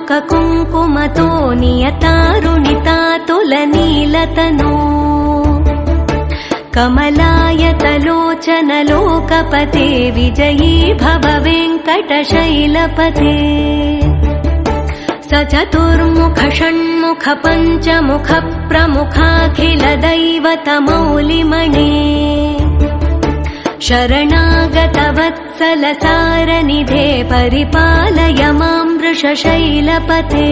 कुङ्कुमतो नियतारुणितातुलनीलतनो कमलायतलोचनलोकपते विजयी भव वेङ्कटशैलपते स चतुर्मुख षण्मुख पञ्चमुख प्रमुखाखिल दैवतमौलिमणे शरणागत वत्सल सारनिधे परिपालय मां वृषशैलपते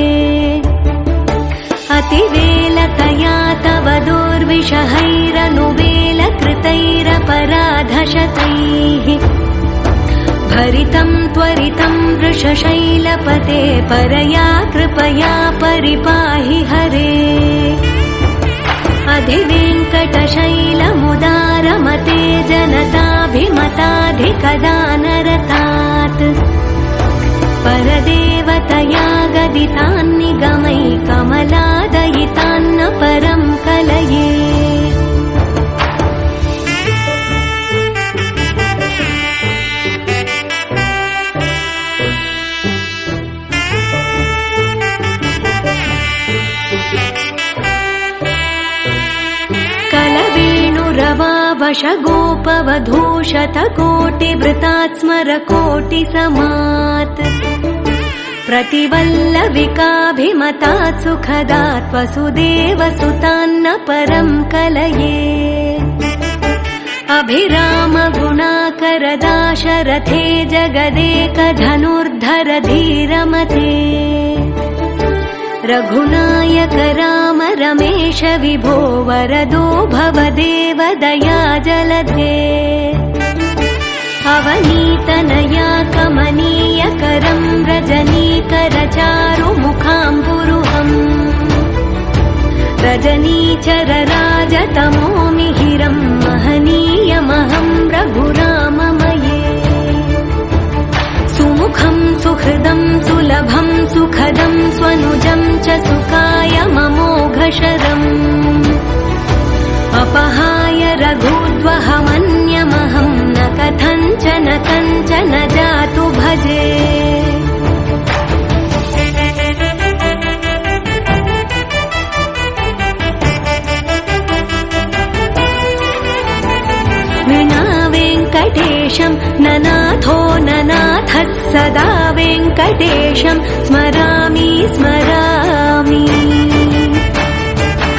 अतिवेलतया तव दुर्विषहैरनुवेलकृतैरपराधशतैः भरितं त्वरितं वृषशैलपते परया कृपया परिपाहि हरे अधिवेङ्कटशैलमुदारमते जनताभिमताधिकदानरतात् परदेवतया गदितान्निगमै कमलादयितान्न परं कलये वशगोपवधूशतकोटिवृतात् स्मरकोटिसमात् प्रतिवल्लविकाभिमतात् सुखदात् वसुदेवसुतान्न परं कलये अभिरामगुणाकरदाशरथे जगदेकधनुर्धर धीरमते रघुनायक राम रमेश विभो वरदो भवदेव दया जलधे अवनीतनया कमनीयकरं रजनीकरचारुमुखाम्बुरुहम् रजनीचरराजतमो मिहिरं महनीयमहं रघुराममये सुमुखं सुहृदं सुलभं सुखदं स्वनुजं च सुखाय ममोघशरम् अपहाय रघुद्वहमन्यमहं न कथञ्चन कञ्चन जातु भजे विना वेङ्कटेशं ननाथो ननाथः सदा वेङ्कटेशं स्मरामि स्मरामि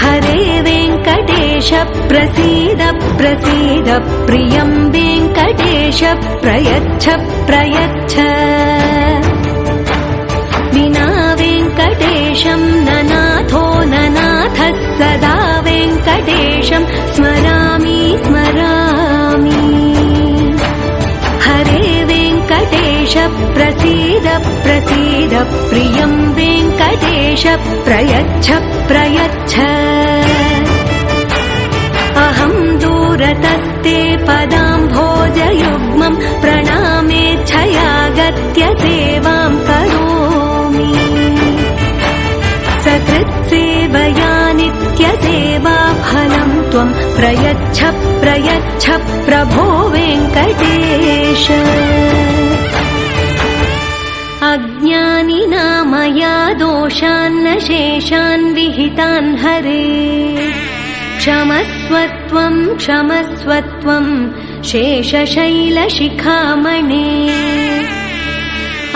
हरे वेङ्कटेश प्रसीद प्रसीद प्रियं वेङ्कटेश प्रयच्छ प्रयच्छ विना वेङ्कटेशं ननाथो ननाथः सदा वेङ्कटेशं स्मरामि स्मरामि हरे वेङ्कटेश प्रसीद प्रसीद प्रियं वेङ्कटेश प्रयच्छ प्रयच्छ अहं दूरतस्ते पदाम्भोजयुग्मं प्रणामेच्छया गत्य सेवां करोमि सकृत्सेवया नित्यसेवा फलं त्वं प्रयच्छ प्रयच्छ प्रभो वेङ्कटेश अज्ञानिना मया दोषान्न शेषान् विहितान् हरे क्षमस्वत्वं क्षमस्वत्वं शेषशैलशिखामणे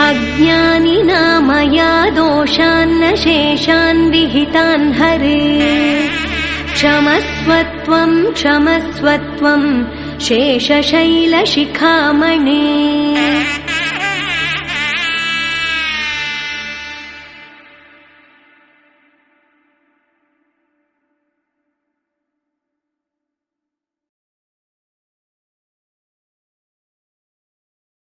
अज्ञानिना मया दोषान्न शेषान् विहितान् हरे क्षमस्वत्वं क्षमस्वत्वं शेषशैलशिखामणे